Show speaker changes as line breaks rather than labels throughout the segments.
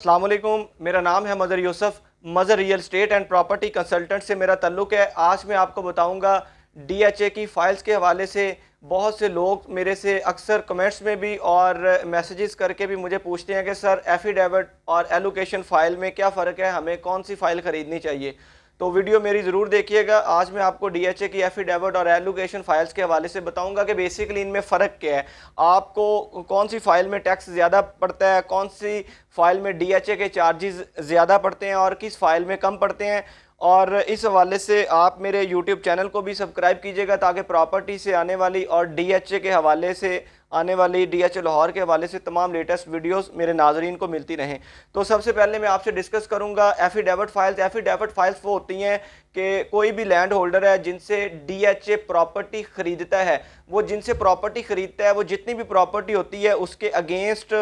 अस्सलाम वालेकुम, मेरा नाम है Mazhar Yusuf. Mazhar real estate and property consultant से मेरा ताल्लुक़ है। आज मैं आपको बताऊंगा डीएचए की फ़ाइल्स के हवाले से। बहुत से लोग मेरे से अक्सर कमेंट्स में भी और मैसेजेस करके भी मुझे पूछते हैं कि सर एफिडेविट और एलोकेशन फ़ाइल में क्या फ़र्क है, हमें कौन सी फ़ाइल ख़रीदनी चाहिए। तो वीडियो मेरी ज़रूर देखिएगा। आज मैं आपको डीएचए की एफिडेविट और एलोकेशन फ़ाइल्स के हवाले से बताऊंगा कि बेसिकली इनमें फ़र्क क्या है, आपको कौन सी फ़ाइल में टैक्स ज़्यादा पड़ता है, कौन सी फ़ाइल में डीएचए के चार्जेस ज़्यादा पड़ते हैं और किस फ़ाइल में कम पड़ते हैं। और इस हवाले से आप मेरे यूट्यूब चैनल को भी सब्सक्राइब कीजिएगा ताकि प्रॉपर्टी से आने वाली और डीएचए के हवाले से आने वाली डीएचए लाहौर के हवाले से तमाम लेटेस्ट वीडियोस मेरे नाजरीन को मिलती रहें। तो सबसे पहले मैं आपसे डिस्कस करूंगा एफिडेविट फाइल्स। एफिडेविट फाइल्स वो होती हैं कि कोई भी लैंड होल्डर है जिनसे डीएचए प्रॉपर्टी खरीदता है, वो जिनसे प्रॉपर्टी खरीदता है, वो जितनी भी प्रॉपर्टी होती है उसके अगेंस्ट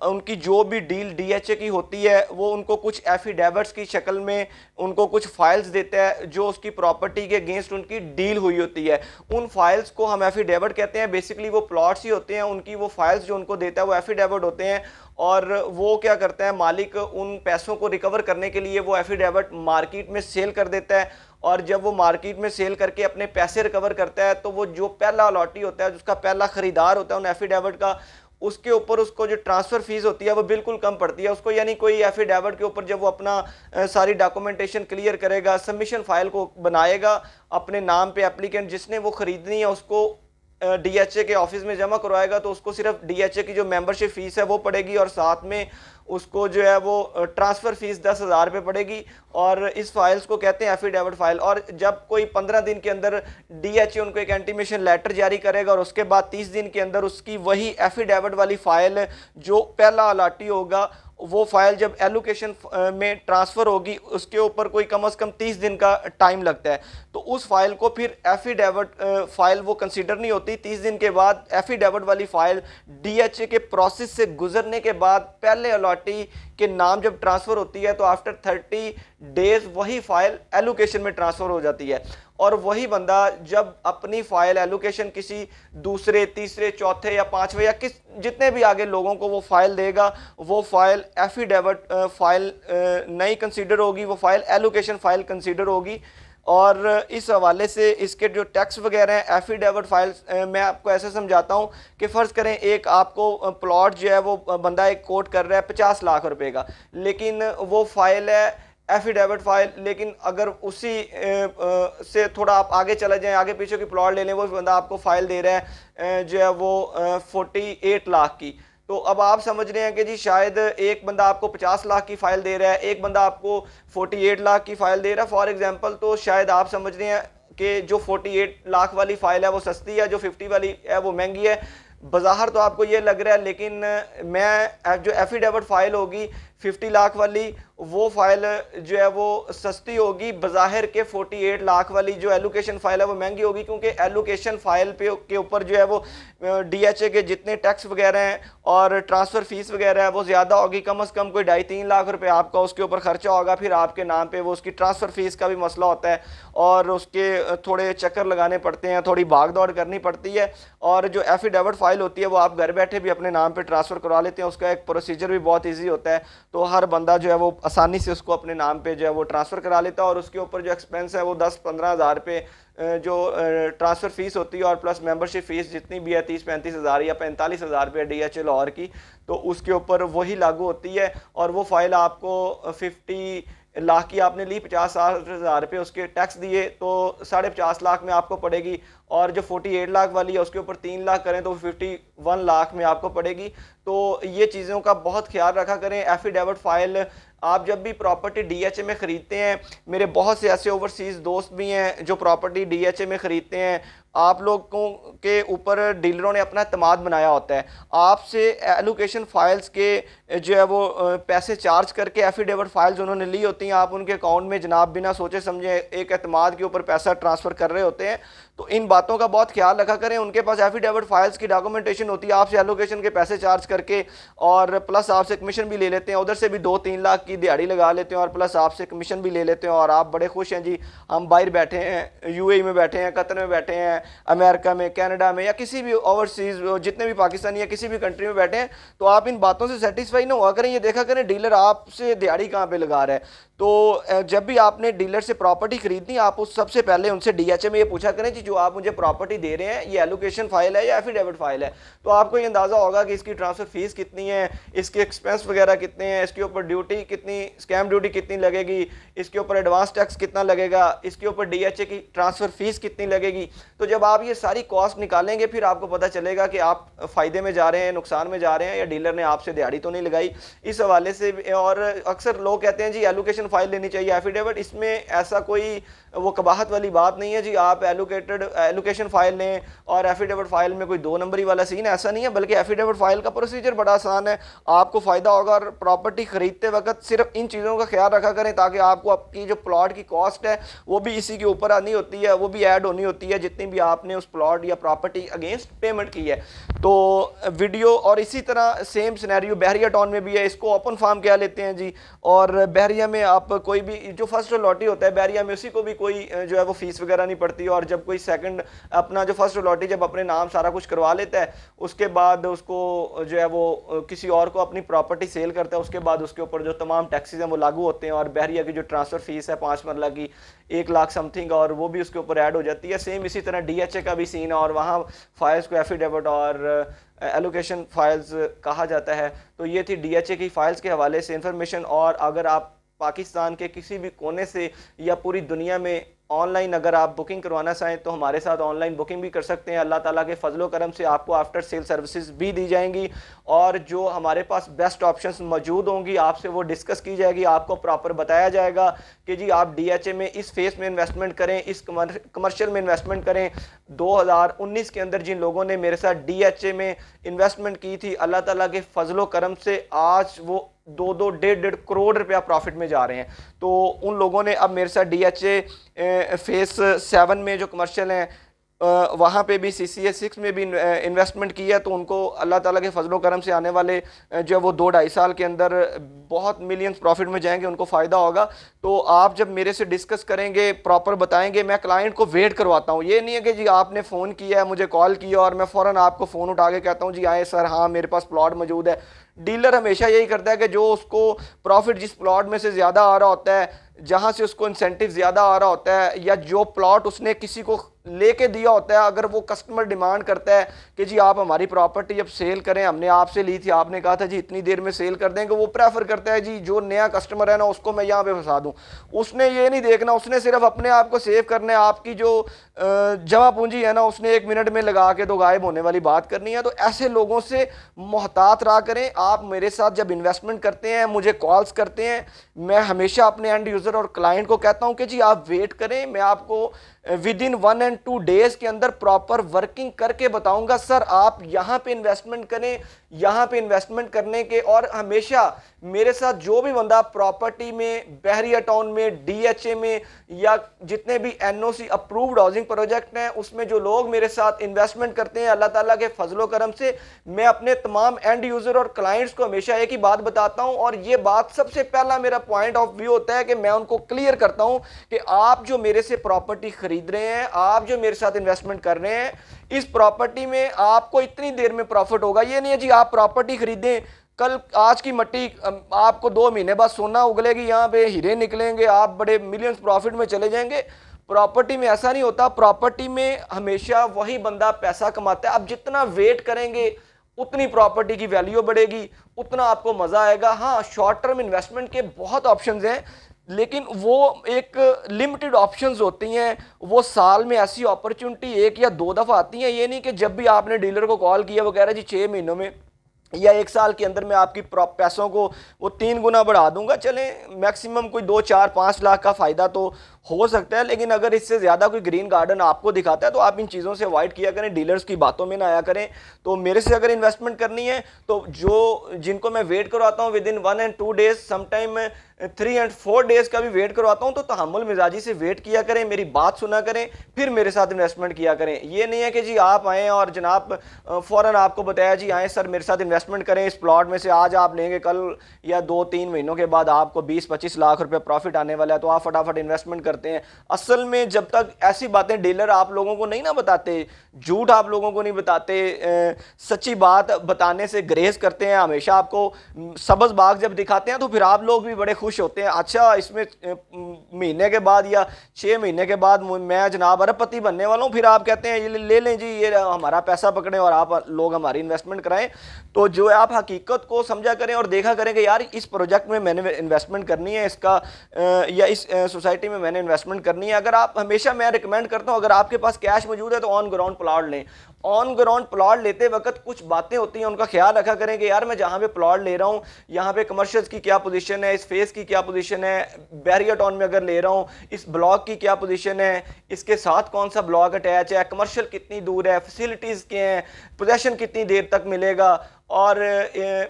उनकी जो भी डील डीएचए की होती है वो उनको कुछ एफिडेविट्स की शक्ल में उनको कुछ फाइल्स देता है जो उसकी प्रॉपर्टी के अगेंस्ट उनकी डील हुई होती है। उन फाइल्स को हम एफिडेविट कहते हैं। बेसिकली वो प्लॉट्स ही होते हैं, उनकी वो फाइल्स जो उनको देता है वो एफिडेविट होते हैं। और वो क्या करता है, मालिक उन पैसों को रिकवर करने के लिए वो एफिडेविट मार्केट में सेल कर देता है। और जब वो मार्केट में सेल करके अपने पैसे रिकवर करता है तो वो जो पहला अलॉटी होता है, जिसका पहला खरीदार होता है उन एफिडेविट का, उसके ऊपर उसको जो ट्रांसफ़र फीस होती है वो बिल्कुल कम पड़ती है उसको। यानी कोई एफिडेविट के ऊपर जब वो अपना सारी डॉक्यूमेंटेशन क्लियर करेगा, सबमिशन फाइल को बनाएगा अपने नाम पे, एप्लीकेंट जिसने वो खरीदनी है उसको डीएचए के ऑफिस में जमा करवाएगा तो उसको सिर्फ डीएचए की जो मेंबरशिप फीस है वो पड़ेगी और साथ में उसको जो है वो ट्रांसफ़र फीस 10,000 रुपये पड़ेगी। और इस फाइल्स को कहते हैं एफिडेविट फाइल। और जब कोई 15 दिन के अंदर डीएचए उनको एक इंटीमेशन लेटर जारी करेगा और उसके बाद 30 दिन के अंदर उसकी वही एफिडेविट वाली फाइल जो पहला अलाटी होगा वो फाइल जब एलोकेशन में ट्रांसफ़र होगी उसके ऊपर कोई कम से कम 30 दिन का टाइम लगता है। तो उस फाइल को फिर एफिडेविट फाइल वो कंसीडर नहीं होती। 30 दिन के बाद एफिडेविट वाली फाइल डीएचए के प्रोसेस से गुजरने के बाद पहले अलॉटी के नाम जब ट्रांसफ़र होती है तो आफ्टर 30 डेज वही फाइल एलोकेशन में ट्रांसफ़र हो जाती है। और वही बंदा जब अपनी फाइल एलोकेशन किसी दूसरे, तीसरे, चौथे या पांचवे या किस जितने भी आगे लोगों को वो फाइल देगा, वो फाइल एफिडेविट फाइल नहीं कंसीडर होगी, वो फाइल एलोकेशन फाइल कंसीडर होगी। और इस हवाले से इसके जो टैक्स वगैरह हैं एफिडेविट फाइल्स, मैं आपको ऐसे समझाता हूँ कि फ़र्ज़ करें एक आपको प्लॉट जो है वो बंदा एक कोट कर रहा है 50 लाख रुपए का, लेकिन वो फाइल है एफिडेविट फाइल। लेकिन अगर उसी से थोड़ा आप आगे चले जाएं, आगे पीछे की प्लॉट ले लें, वो बंदा आपको फाइल दे रहा है जो है वो 48 लाख की। तो अब आप समझ रहे हैं कि जी शायद एक बंदा आपको 50 लाख की फाइल दे रहा है, एक बंदा आपको 48 लाख की फाइल दे रहा है फॉर एग्जांपल। तो शायद आप समझ रहे हैं कि जो 48 लाख वाली फाइल है वो सस्ती है, जो 50 वाली है वो महंगी है। बाज़ाहिर तो आपको ये लग रहा है, लेकिन मैं जो एफिडेविट फाइल होगी 50 लाख वाली, वो फाइल जो है वो सस्ती होगी। बाज़ाहिर के 48 लाख वाली जो एलोकेशन फाइल है वो महंगी होगी, क्योंकि एलोकेशन फाइल पे के ऊपर जो है वो डीएचए के जितने टैक्स वगैरह हैं और ट्रांसफ़र फीस वगैरह है वो ज़्यादा होगी। कम से कम कोई 2.5-3 लाख रुपए आपका उसके ऊपर खर्चा होगा। फिर आपके नाम पे वो उसकी ट्रांसफ़र फीस का भी मसला होता है और उसके थोड़े चक्कर लगाने पड़ते हैं, थोड़ी भाग दौड़ करनी पड़ती है। और जो एफिडेविट फाइल होती है वो आप घर बैठे भी अपने नाम पर ट्रांसफ़र करवा लेते हैं, उसका एक प्रोसीजर भी बहुत ईजी होता है। तो हर बंदा जो है वो आसानी से उसको अपने नाम पे जो है वो ट्रांसफ़र करा लेता है। और उसके ऊपर जो एक्सपेंस है वो 10-15 हज़ार रुपये जो ट्रांसफ़र फ़ीस होती है और प्लस मेंबरशिप फ़ीस जितनी भी है 30-35 हज़ार या 45 हज़ार रुपये डीएचए लाहौर की, तो उसके ऊपर वही लागू होती है। और वो फाइल आपको 50 लाख की आपने ली, 50-60 हज़ार रुपये उसके टैक्स दिए तो 50.5 लाख में आपको पड़ेगी। और जो 48 लाख वाली है उसके ऊपर 3 लाख करें तो 51 लाख में आपको पड़ेगी। तो ये चीज़ों का बहुत ख्याल रखा करें। एफिडेविट फाइल आप जब भी प्रॉपर्टी डीएचए में ख़रीदते हैं, मेरे बहुत से ऐसे ओवरसीज़ दोस्त भी हैं जो प्रॉपर्टी डीएचए में ख़रीदते हैं, आप लोगों के ऊपर डीलरों ने अपना एतमाद बनाया होता है। आपसे एलोकेशन फाइल्स के जो है वो पैसे चार्ज करके एफिडेविट फाइल्स उन्होंने ली होती हैं, आप उनके अकाउंट में जनाब बिना सोचे समझे एक एतमाद के ऊपर पैसा ट्रांसफ़र कर रहे होते हैं। तो इन बातों का बहुत ख्याल रखा करें। उनके पास एफिडेविट फाइल्स की डॉक्यूमेंटेशन होती है, आपसे एलोकेशन के पैसे चार्ज करके और प्लस आपसे कमीशन भी ले लेते हैं, उधर से भी 2-3 लाख की दिहाड़ी लगा लेते हैं और प्लस आपसे कमीशन भी ले लेते हैं और आप बड़े खुश हैं जी हम बाहर बैठे हैं, यूएई में बैठे हैं, कतर में बैठे हैं, अमेरिका में, कनाडा में या किसी भी ओवरसीज जितने भी पाकिस्तानी या किसी भी कंट्री में बैठे हैं। तो आप इन बातों से सेटिस्फाई ना हुआ करें, ये देखा करें डीलर आपसे दिहाड़ी कहाँ पे लगा रहा है। तो जब भी आपने डीलर से प्रॉपर्टी खरीदनी, आप उस सबसे पहले उनसे डीएचए में ये पूछा करें कि जो आप मुझे प्रॉपर्टी दे रहे हैं ये एलोकेशन फाइल है या एफिडेविट फाइल है। तो आपको ये अंदाज़ा होगा कि इसकी ट्रांसफ़र फीस कितनी है, इसके एक्सपेंस वगैरह कितने हैं, इसके ऊपर ड्यूटी कितनी, स्टैम्प ड्यूटी कितनी लगेगी, इसके ऊपर एडवांस टैक्स कितना लगेगा, इसके ऊपर डीएचए की ट्रांसफ़र फीस कितनी लगेगी। तो जब आप ये सारी कॉस्ट निकालेंगे फिर आपको पता चलेगा कि आप फ़ायदे में जा रहे हैं, नुकसान में जा रहे हैं, या डीलर ने आपसे दिहाड़ी तो नहीं लगाई। इस हवाले से और अक्सर लोग कहते हैं जी एलोकेशन फाइल लेनी चाहिए एफिडेविट, इसमें ऐसा कोई वो कबाहत वाली बात नहीं है जी। आप एलोकेशन फाइल लें और एफिडेविट फाइल में कोई 2 नंबरी वाला सीन ऐसा नहीं है, बल्कि एफिडेविट फाइल का प्रोसीजर बड़ा आसान है, आपको फ़ायदा होगा। और प्रॉपर्टी खरीदते वक्त सिर्फ इन चीज़ों का ख्याल रखा करें ताकि आपको आपकी जो प्लॉट की कॉस्ट है वो भी इसी के ऊपर आनी होती है, वो भी ऐड होनी होती है जितनी भी आपने उस प्लॉट या प्रॉपर्टी अगेंस्ट पेमेंट की है। तो वीडियो और इसी तरह सेम सिनेरियो बहरिया टाउन में भी है, इसको ओपन फार्म क्या लेते हैं जी। और बहरिया में आप कोई भी जो फर्स्ट अलॉटी होता है बहरिया में, उसी को भी कोई जो है वो फीस वगैरह नहीं पड़ती। और जब कोई सेकंड अपना जो फर्स्ट अलॉटी जब अपने नाम सारा कुछ करवा लेता है, उसके बाद उसको जो है वो किसी और को अपनी प्रॉपर्टी सेल करता है, उसके बाद उसके ऊपर जो तमाम टैक्सेस हैं वो लागू होते हैं। और बहरिया की जो ट्रांसफ़र फीस है 5 मरला की 1 लाख समथिंग, और वो भी उसके ऊपर ऐड हो जाती है। सेम इसी तरह डीएचए का भी सीन है और वहाँ फाइल्स को एफिडेविट और एलोकेशन फाइल्स कहा जाता है। तो ये थी डीएचए की फाइल्स के हवाले से इंफॉर्मेशन। और अगर आप पाकिस्तान के किसी भी कोने से या पूरी दुनिया में ऑनलाइन अगर आप बुकिंग करवाना चाहें तो हमारे साथ ऑनलाइन बुकिंग भी कर सकते हैं। अल्लाह ताला के फजलो करम से आपको आफ्टर सेल सर्विसेज भी दी जाएंगी और जो हमारे पास बेस्ट ऑप्शंस मौजूद होंगी आपसे वो डिस्कस की जाएगी। आपको प्रॉपर बताया जाएगा कि जी आप डीएचए में इस फेस में इन्वेस्टमेंट करें, इस कमर्शियल में इन्वेस्टमेंट करें। 2019 के अंदर जिन लोगों ने मेरे साथ डीएचए में इन्वेस्टमेंट की थी, अल्लाह ताला के फजलो करम से आज वो 2-2, 1.5 करोड़ रुपया प्रॉफिट में जा रहे हैं। तो उन लोगों ने अब मेरे साथ डीएचए फेस 7 में जो कमर्शियल हैं वहाँ पे भी CCA 6 में भी इन्वेस्टमेंट की है, तो उनको अल्लाह ताला के फजलो करम से आने वाले जो है वो 2-2.5 साल के अंदर बहुत मिलियंस प्रॉफिट में जाएंगे, उनको फ़ायदा होगा। तो आप जब मेरे से डिस्कस करेंगे, प्रॉपर बताएंगे, मैं क्लाइंट को वेट करवाता हूँ। ये नहीं है कि जी आपने फ़ोन किया है, मुझे कॉल किया और मैं फ़ौरन आपको फ़ोन उठा के कहता हूँ जी आए सर हाँ मेरे पास प्लॉट मौजूद है। डीलर हमेशा यही करता है कि जो उसको प्रॉफिट जिस प्लॉट में से ज़्यादा आ रहा होता है, जहाँ से उसको इंसेंटिव ज़्यादा आ रहा होता है, या जो प्लॉट उसने किसी को लेके दिया होता है, अगर वो कस्टमर डिमांड करता है कि जी आप हमारी प्रॉपर्टी अब सेल करें, हमने आपसे ली थी, आपने कहा था जी इतनी देर में सेल कर देंगे, वो प्रेफर करता है जी जो नया कस्टमर है ना उसको मैं यहाँ पे फंसा दूँ। उसने ये नहीं देखना, उसने सिर्फ अपने आप को सेव करने, आपकी जो जमा पूंजी है ना उसने 1 मिनट में लगा के तो गायब होने वाली बात करनी है। तो ऐसे लोगों से मोहतात रहा करें। आप मेरे साथ जब इन्वेस्टमेंट करते हैं, मुझे कॉल्स करते हैं, मैं हमेशा अपने एंड यूज़र और क्लाइंट को कहता हूं कि जी आप वेट करें, मैं आपको विद इन 1 and 2 डेज के अंदर प्रॉपर वर्किंग करके बताऊंगा सर आप यहां पे इन्वेस्टमेंट करें, यहां पे इन्वेस्टमेंट करने के। और हमेशा मेरे साथ जो भी बंदा प्रॉपर्टी में, बहरिया टाउन में, डीएचए में या जितने भी एनओसी अप्रूव्ड हाउसिंग प्रोजेक्ट हैं उसमें जो लोग मेरे साथ इन्वेस्टमेंट करते हैं, अल्लाह ताला के फजलो करम से मैं अपने तमाम एंड यूज़र और क्लाइंट्स को हमेशा एक ही बात बताता हूं। और ये बात सबसे पहला मेरा पॉइंट ऑफ व्यू होता है कि मैं उनको क्लियर करता हूं कि आप जो मेरे से प्रॉपर्टी खरीद रहे हैं, आप जो मेरे साथ इन्वेस्टमेंट कर रहे हैं, इस प्रॉपर्टी में आपको इतनी देर में प्रॉफिट होगा। ये नहीं है जी आप प्रॉपर्टी खरीदें, कल आज की मट्टी आपको 2 महीने बाद सोना उगलेगी, यहाँ पे हीरे निकलेंगे, आप बड़े मिलियंस प्रॉफिट में चले जाएंगे। प्रॉपर्टी में ऐसा नहीं होता। प्रॉपर्टी में हमेशा वही बंदा पैसा कमाता है। आप जितना वेट करेंगे उतनी प्रॉपर्टी की वैल्यू बढ़ेगी, उतना आपको मजा आएगा। हाँ, शॉर्ट टर्म इन्वेस्टमेंट के बहुत ऑप्शंस हैं, लेकिन वो एक लिमिटेड ऑप्शंस होती हैं। वो साल में ऐसी अपॉर्चुनिटी 1 या 2 दफ़ा आती हैं। ये नहीं कि जब भी आपने डीलर को कॉल किया वो कह रहा है जी 6 महीनों में या 1 साल के अंदर मैं आपकी पैसों को वो 3 गुना बढ़ा दूंगा। चले मैक्सिमम कोई 2-4-5 लाख का फ़ायदा तो हो सकता है, लेकिन अगर इससे ज़्यादा कोई ग्रीन गार्डन आपको दिखाता है तो आप इन चीज़ों से अवॉइड किया करें, डीलर्स की बातों में ना आया करें। तो मेरे से अगर इन्वेस्टमेंट करनी है तो जो जिनको मैं वेट करवाता हूँ with in 1 and 2 days, sometime 3 and 4 days का भी वेट करवाता हूँ, तो तहम्मुल मिजाजी से वेट किया करें, मेरी बात सुना करें, फिर मेरे साथ इन्वेस्टमेंट किया करें। ये नहीं है कि जी आप आएँ और जनाब फ़ौरन आपको बताया जी आएँ सर मेरे साथ इन्वेस्टमेंट करें, इस प्लॉट में से आज आप लेंगे, कल या 2-3 महीनों के बाद आपको 20-25 लाख रुपए प्रॉफिट आने वाला है, तो आप फटाफट इन्वेस्टमेंट करते हैं। असल में जब तक ऐसी बातें डीलर आप लोगों को नहीं ना बताते, झूठ आप लोगों को नहीं बताते, सच्ची बात बताने से ग्रेज करते हैं, हमेशा आपको सब्ज़ बाग जब दिखाते हैं तो फिर आप लोग भी बड़े खुश होते हैं। अच्छा इसमें महीने के बाद या 6 महीने के बाद मैं जनाब अरबपति बनने वाला हूँ, फिर आप कहते हैं ये ले लें जी, ये हमारा पैसा पकड़ें और आप लोग हमारी इन्वेस्टमेंट कराएं। तो जो है आप हकीकत को समझा करें और देखा करें कि यार इस प्रोजेक्ट में मैंने इन्वेस्टमेंट करनी है, इसका या इस सोसाइटी में मैंने इन्वेस्टमेंट करनी है। अगर आप हमेशा, मैं रिकमेंड करता हूँ, अगर आपके पास कैश मौजूद है तो ऑन ग्राउंड प्लॉट लें। ऑन ग्राउंड प्लॉट लेते वक्त कुछ बातें होती हैं, उनका ख्याल रखा करें कि यार मैं जहाँ पे प्लॉट ले रहा हूँ यहाँ पे कमर्शियल्स की क्या पोजीशन है, इस फेस की क्या पोजीशन है, बैरियर टाउन में अगर ले रहा हूँ इस ब्लॉक की क्या पोजीशन है, इसके साथ कौन सा ब्लॉक अटैच है, कमर्शियल कितनी दूर है, फैसिलिटीज़ क्या हैं, पोजेशन कितनी देर तक मिलेगा, और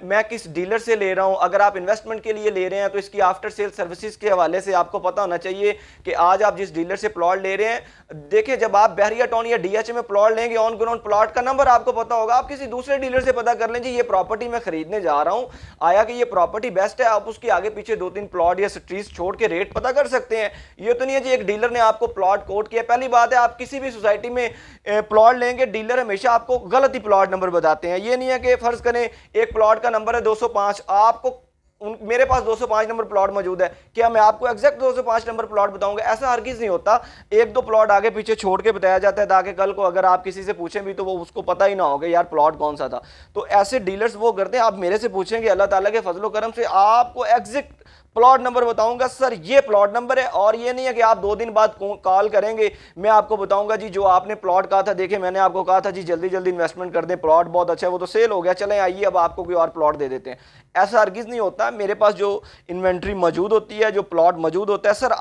मैं किस डीलर से ले रहा हूं। अगर आप इन्वेस्टमेंट के लिए ले रहे हैं तो इसकी आफ्टर सेल सर्विसेज के हवाले से आपको पता होना चाहिए कि आज आप जिस डीलर से प्लॉट ले रहे हैं, देखिए जब आप बहरिया टाउन या डीएच में प्लॉट लेंगे, ऑन ग्राउंड प्लॉट का नंबर आपको पता होगा, आप किसी दूसरे डीलर से पता कर लें जी ये प्रॉपर्टी मैं खरीदने जा रहा हूं, आया कि ये प्रॉपर्टी बेस्ट है, आप उसके आगे पीछे 2-3 प्लॉट या स्ट्रीट छोड़ के रेट पता कर सकते हैं। ये तो नहीं है जी एक डीलर ने आपको प्लॉट कोट किया। पहली बात है आप किसी भी सोसाइटी में प्लॉट लेंगे, डीलर हमेशा आपको गलत ही प्लॉट नंबर बताते हैं। ये नहीं है कि फर्ज करें एक प्लॉट का नंबर है 205, आपको मेरे पास 205 नंबर प्लॉट मौजूद है, क्या मैं आपको एग्जैक्ट 205 नंबर प्लॉट बताऊंगा? ऐसा हरगिज नहीं होता। 1-2 प्लॉट आगे पीछे छोड़ के बताया जाता है ताकि कल को अगर आप किसी से पूछें भी तो वो उसको पता ही ना होगा यार प्लॉट कौन सा था। तो ऐसे डीलर्स वो करते हैं। आप मेरे से पूछेंगे, अल्लाह ताला के फजलो करम से आपको एग्जैक्ट प्लॉट नंबर बताऊंगा, सर ये प्लॉट नंबर है। और ये नहीं है कि आप 2 दिन बाद कॉल करेंगे, मैं आपको बताऊंगा जी जो आपने प्लॉट कहा था, देखिए मैंने आपको कहा था जी जल्दी जल्दी इन्वेस्टमेंट कर दें, प्लॉट बहुत अच्छा है, वो तो सेल हो गया, चलें आइए अब आपको कोई और प्लॉट दे देते हैं। ऐसा हरगिज नहीं होता। मेरे पास जो इन्वेंट्री मौजूद होती है, जो प्लॉट मौजूद होता है, सर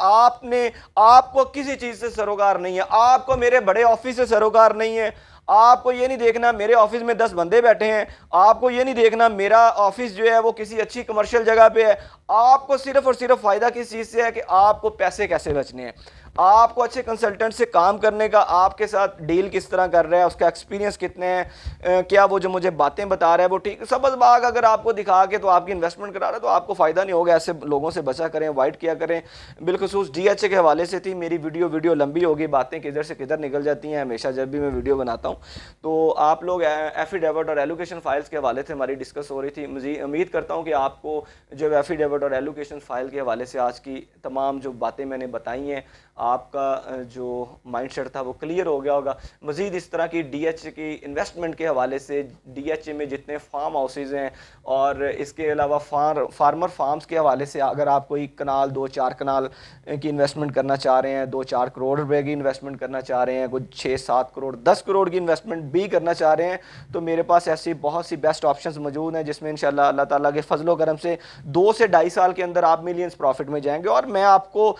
आपको किसी चीज से सरोकार नहीं है, आपको मेरे बड़े ऑफिस से सरोकार नहीं है, आपको ये नहीं देखना मेरे ऑफिस में 10 बंदे बैठे हैं, आपको ये नहीं देखना मेरा ऑफिस जो है वो किसी अच्छी कमर्शियल जगह पे है। आपको सिर्फ और सिर्फ फायदा किस चीज से है कि आपको पैसे कैसे बचने हैं, आपको अच्छे कंसल्टेंट से काम करने का, आपके साथ डील किस तरह कर रहा है, उसका एक्सपीरियंस कितने हैं, क्या वो जो मुझे बातें बता रहा है वो ठीक। सबज बाग अगर आपको दिखा के तो आपकी इन्वेस्टमेंट करा रहा है तो आपको फ़ायदा नहीं होगा। ऐसे लोगों से बचा करें, अवॉइड किया करें। बिलखसूस डीएचए के हवाले से थी मेरी वीडियो लंबी होगी, बातें किधर से किधर निकल जाती हैं हमेशा जब भी मैं वीडियो बनाता हूँ। तो आप लोग एफिडेविट और एलोकेशन फाइल्स के हवाले से हमारी डिस्कस हो रही थी। मुझे उम्मीद करता हूँ कि आपको जो एफिडेविट और एलोकेशन फाइल के हवाले से आज की तमाम जो बातें मैंने बताई हैं, आपका जो माइंडसेट था वो क्लियर हो गया होगा। मज़ीद इस तरह की डीएचए की इन्वेस्टमेंट के हवाले से, डीएचए में जितने फार्म हाउसेज हैं और इसके अलावा फार्मर फार्म्स के हवाले से, अगर आप कोई कनाल 2-4 कनाल की इन्वेस्टमेंट करना चाह रहे हैं, 2-4 करोड़ रुपए की इन्वेस्टमेंट करना चाह रहे हैं, कुछ 6-7 करोड़ 10 करोड़ की इन्वेस्टमेंट भी करना चाह रहे हैं, तो मेरे पास ऐसी बहुत सी बेस्ट ऑप्शंस मौजूद हैं जिसमें इंशाल्लाह अल्लाह ताला के फजलो करम से 2 से 2.5 साल के अंदर आप मिलियंस प्रॉफिट में जाएंगे। और मैं आपको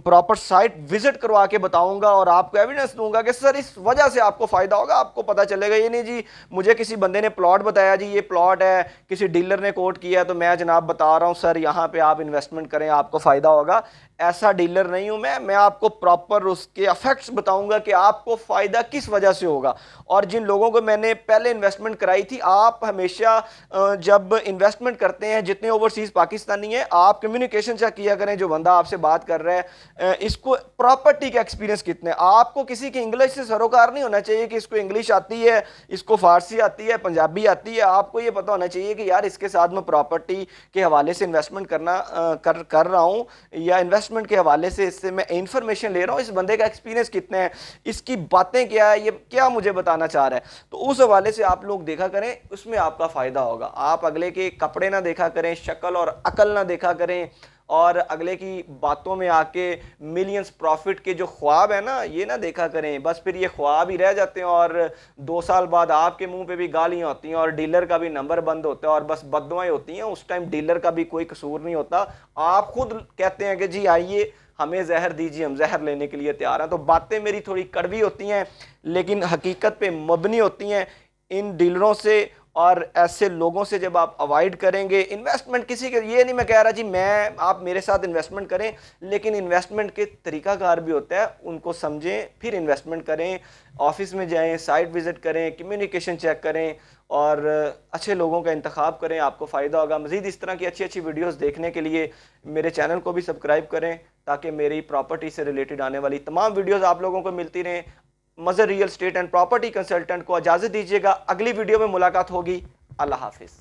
प्रॉपर साइट विजिट करवा के बताऊंगा और आपको एविडेंस दूंगा कि सर इस वजह से आपको फायदा होगा। आपको पता चलेगा ये नहीं जी मुझे किसी बंदे ने प्लॉट बताया जी ये प्लॉट है, किसी डीलर ने कोट किया तो मैं जनाब बता रहा हूं सर यहाँ पे आप इन्वेस्टमेंट करें आपको फायदा होगा। ऐसा डीलर नहीं हूं मैं आपको प्रॉपर उसके इफेक्ट्स बताऊंगा कि आपको फायदा किस वजह से होगा। और जिन लोगों को मैंने पहले इन्वेस्टमेंट कराई थी, आप हमेशा जब इन्वेस्टमेंट करते हैं, जितने ओवरसीज पाकिस्तानी हैं, आप कम्युनिकेशन चेक किया करें जो बंदा आपसे बात कर रहा है इसको प्रॉपर्टी का एक्सपीरियंस कितने। आपको किसी की इंग्लिश से सरोकार नहीं होना चाहिए कि इसको इंग्लिश आती है, इसको फारसी आती है, पंजाबी आती है। आपको ये पता होना चाहिए कि यार इसके साथ मैं प्रॉपर्टी के हवाले से इन्वेस्टमेंट कर रहा हूँ या इन्वेस्टमेंट के हवाले से इससे मैं इंफॉर्मेशन ले रहा हूँ, इस बंदे का एक्सपीरियंस कितने हैं, इसकी बातें क्या है, ये क्या मुझे बताना चाह रहा है। तो उस हवाले से आप लोग देखा करें, उसमें आपका फायदा होगा। आप अगले के कपड़े ना देखा करें, शक्ल और अकल ना देखा करें, और अगले की बातों में आके मिलियंस प्रॉफिट के जो ख्वाब है ना ये ना देखा करें। बस फिर ये ख्वाब ही रह जाते हैं और 2 साल बाद आपके मुंह पे भी गालियां होती हैं और डीलर का भी नंबर बंद होता है और बस बददुआएं होती हैं। उस टाइम डीलर का भी कोई कसूर नहीं होता। आप खुद कहते हैं कि जी आइए हमें जहर दीजिए, हम जहर लेने के लिए तैयार हैं। तो बातें मेरी थोड़ी कड़वी होती हैं लेकिन हकीकत पे मबनी होती हैं। इन डीलरों से और ऐसे लोगों से जब आप अवॉइड करेंगे, इन्वेस्टमेंट किसी के, ये नहीं मैं कह रहा जी मैं आप मेरे साथ इन्वेस्टमेंट करें, लेकिन इन्वेस्टमेंट के तरीकाकार भी होता है, उनको समझें फिर इन्वेस्टमेंट करें। ऑफिस में जाएं, साइट विज़िट करें, कम्युनिकेशन चेक करें और अच्छे लोगों का इंतखाब करें, आपको फ़ायदा होगा। मज़ीद इस तरह की अच्छी अच्छी वीडियोस देखने के लिए मेरे चैनल को भी सब्सक्राइब करें, ताकि मेरी प्रॉपर्टी से रिलेटेड आने वाली तमाम वीडियोस आप लोगों को मिलती रहें। Mazhar real estate and property consultant को इजाज़त दीजिएगा, अगली वीडियो में मुलाकात होगी। अल्लाह हाफिज़।